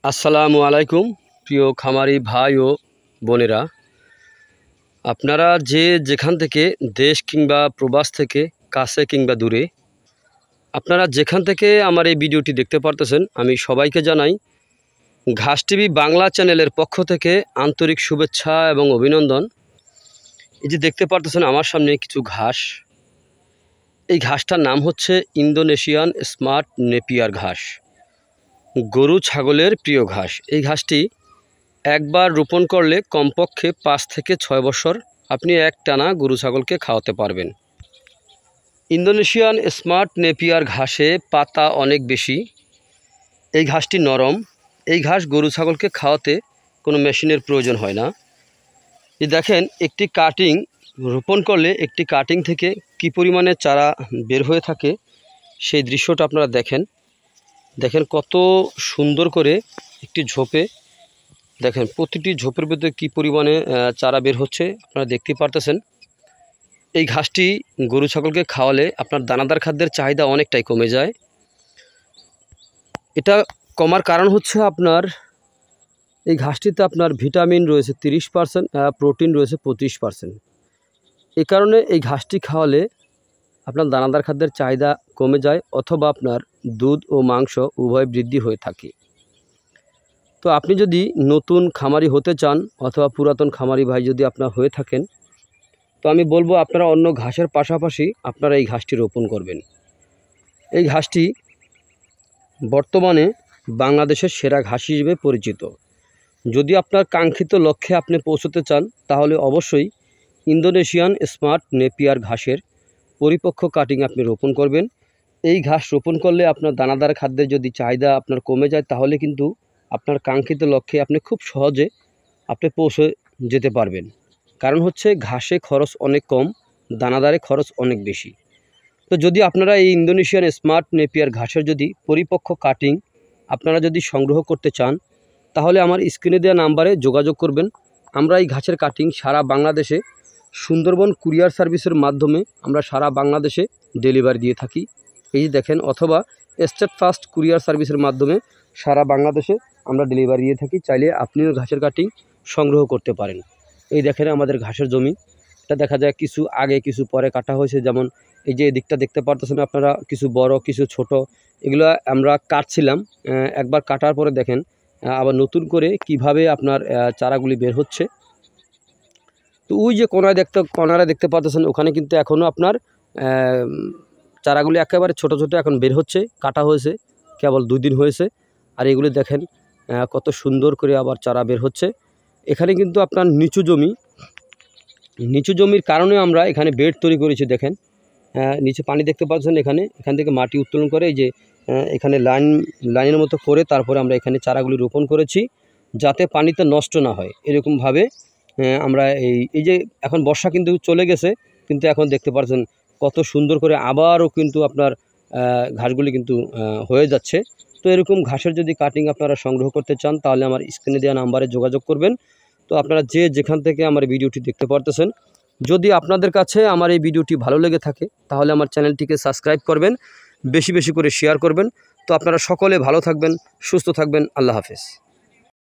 আসসালামু আলাইকুম প্রিয় খামারি ভাই ও বোনেরা, আপনারা যে যেখান থেকে দেশ কিংবা প্রবাস থেকে কাছে কিংবা দূরে আপনারা যেখান থেকে আমার এই ভিডিওটি দেখতে পারতেছেন, আমি সবাইকে জানাই ঘাস টিভি বাংলা চ্যানেলের পক্ষ থেকে আন্তরিক শুভেচ্ছা এবং অভিনন্দন। এই যে দেখতে পারতেছেন আমার সামনে কিছু ঘাস, এই ঘাসটার নাম হচ্ছে ইন্দোনেশিয়ান স্মার্ট নেপিয়ার ঘাস, গরু ছাগলের প্রিয় ঘাস। এই ঘাসটি একবার রোপণ করলে কমপক্ষে 5 থেকে 6 বছর আপনি একটানা গরু ছাগলকে খাওয়াতে পারবেন। ইন্দোনেশিয়ান স্মার্ট নেপিয়ার ঘাসে পাতা অনেক বেশি, এই ঘাসটি নরম, এই ঘাস গরু ছাগলকে খাওয়াতে কোনো মেশিনের প্রয়োজন হয় না। এই দেখেন একটি কাটিং রোপণ করলে একটি কাটিং থেকে কী পরিমাণে চারা বের হয়ে থাকে সেই দৃশ্যটা আপনারা দেখেন কত সুন্দর করে একটি ঝোপে, দেখেন প্রতিটি ঝোপের ভিতরে কী পরিমাণে চারা বের হচ্ছে আপনারা দেখতে পারতেছেন। এই ঘাসটি গরু ছাগলকে খাওয়ালে আপনার দানাদার খাদ্যের চাহিদা অনেকটাই কমে যায়। এটা কমার কারণ হচ্ছে আপনার এই ঘাসটিতে আপনার ভিটামিন রয়েছে 30%, প্রোটিন রয়েছে 25%। এই কারণে এই ঘাসটি খাওয়ালে আপনার দানাদার খাদ্যের চাহিদা কমে যায়, অথবা আপনার দুধ ও মাংস উভয় বৃদ্ধি হয়ে থাকে। তো আপনি যদি নতুন খামারি হতে চান অথবা পুরাতন খামারি ভাই যদি আপনার হয়ে থাকেন, তো আমি বলবো আপনারা অন্য ঘাসের পাশাপাশি আপনারা এই ঘাসটি রোপণ করবেন। এই ঘাসটি বর্তমানে বাংলাদেশের সেরা ঘাস হিসেবে পরিচিত। যদি আপনার কাঙ্ক্ষিত লক্ষ্যে আপনি পৌঁছতে চান তাহলে অবশ্যই ইন্দোনেশিয়ান স্মার্ট নেপিয়ার ঘাসের পরিপক্ক কাটিং আপনি রোপণ করবেন। এই ঘাস রোপণ করলে আপনার দানাদার খাদ্যের যদি চাহিদা আপনার কমে যায় তাহলে কিন্তু আপনার কাঙ্ক্ষিত লক্ষ্যে আপনি খুব সহজে আপনি পৌঁছে যেতে পারবেন। কারণ হচ্ছে ঘাসে খরচ অনেক কম, দানাদারে খরচ অনেক বেশি। তো যদি আপনারা এই ইন্দোনেশিয়ান স্মার্ট নেপিয়ার ঘাসের যদি পরিপক্ক কাটিং আপনারা যদি সংগ্রহ করতে চান তাহলে আমার স্ক্রিনে দেওয়া নাম্বারে যোগাযোগ করবেন। আমরা এই ঘাসের কাটিং সারা বাংলাদেশে সুন্দরবন কুরিয়ার সার্ভিসের মাধ্যমে আমরা সারা বাংলাদেশে ডেলিভারি দিয়ে থাকি। এই যে দেখেন, অথবা স্টেট ফাস্ট কুরিয়ার সার্ভিসের মাধ্যমে সারা বাংলাদেশে আমরা ডেলিভারি দিয়ে থাকি। চাইলে আপনিও ঘাসের কাটিং সংগ্রহ করতে পারেন। এই দেখেন আমাদের ঘাসের জমি, এটা দেখা যায় কিছু আগে কিছু পরে কাটা হয়েছে। যেমন এই যে এদিকটা দেখতে পারতেছেন আপনারা, কিছু বড় কিছু ছোট, এগুলো আমরা কাটছিলাম। একবার কাটার পরে দেখেন আবার নতুন করে কিভাবে আপনার চারাগুলি বের হচ্ছে। তো ওই যে কোনারা দেখতে পারতেছেন, ওখানে কিন্তু এখনও আপনার চারাগুলি একেবারে ছোট ছোট এখন বের হচ্ছে, কাটা হয়েছে কেবল 2 দিন হয়েছে। আর এগুলি দেখেন কত সুন্দর করে আবার চারা বের হচ্ছে। এখানে কিন্তু আপনার নিচু জমির কারণে আমরা এখানে বেড তৈরি করেছি। দেখেন নিচে পানি দেখতে পাচ্ছেন, এখান থেকে মাটি উত্তোলন করে এই যে এখানে লাইনের মতো করে তারপরে আমরা এখানে চারাগুলি রোপণ করেছি যাতে পানিতে নষ্ট না হয়। এরকমভাবে আমরা এই যে এখন বর্ষা কিন্তু চলে গেছে, কিন্তু এখন দেখতে পাচ্ছেন কত সুন্দর করে আবারও কিন্তু আপনার ঘাসগুলি কিন্তু হয়ে যাচ্ছে। তো এরকম ঘাসের যদি কাটিং আপনারা সংগ্রহ করতে চান তাহলে আমার স্ক্রিনে দেওয়া নাম্বারে যোগাযোগ করবেন। তো আপনারা যে যেখান থেকে আমার ভিডিওটি দেখতে পারতেছেন, যদি আপনাদের কাছে আমার এই ভিডিওটি ভালো লেগে থাকে তাহলে আমার চ্যানেলটিকে সাবস্ক্রাইব করবেন, বেশি বেশি করে শেয়ার করবেন। তো আপনারা সকলে ভালো থাকবেন, সুস্থ থাকবেন। আল্লাহ হাফেজ।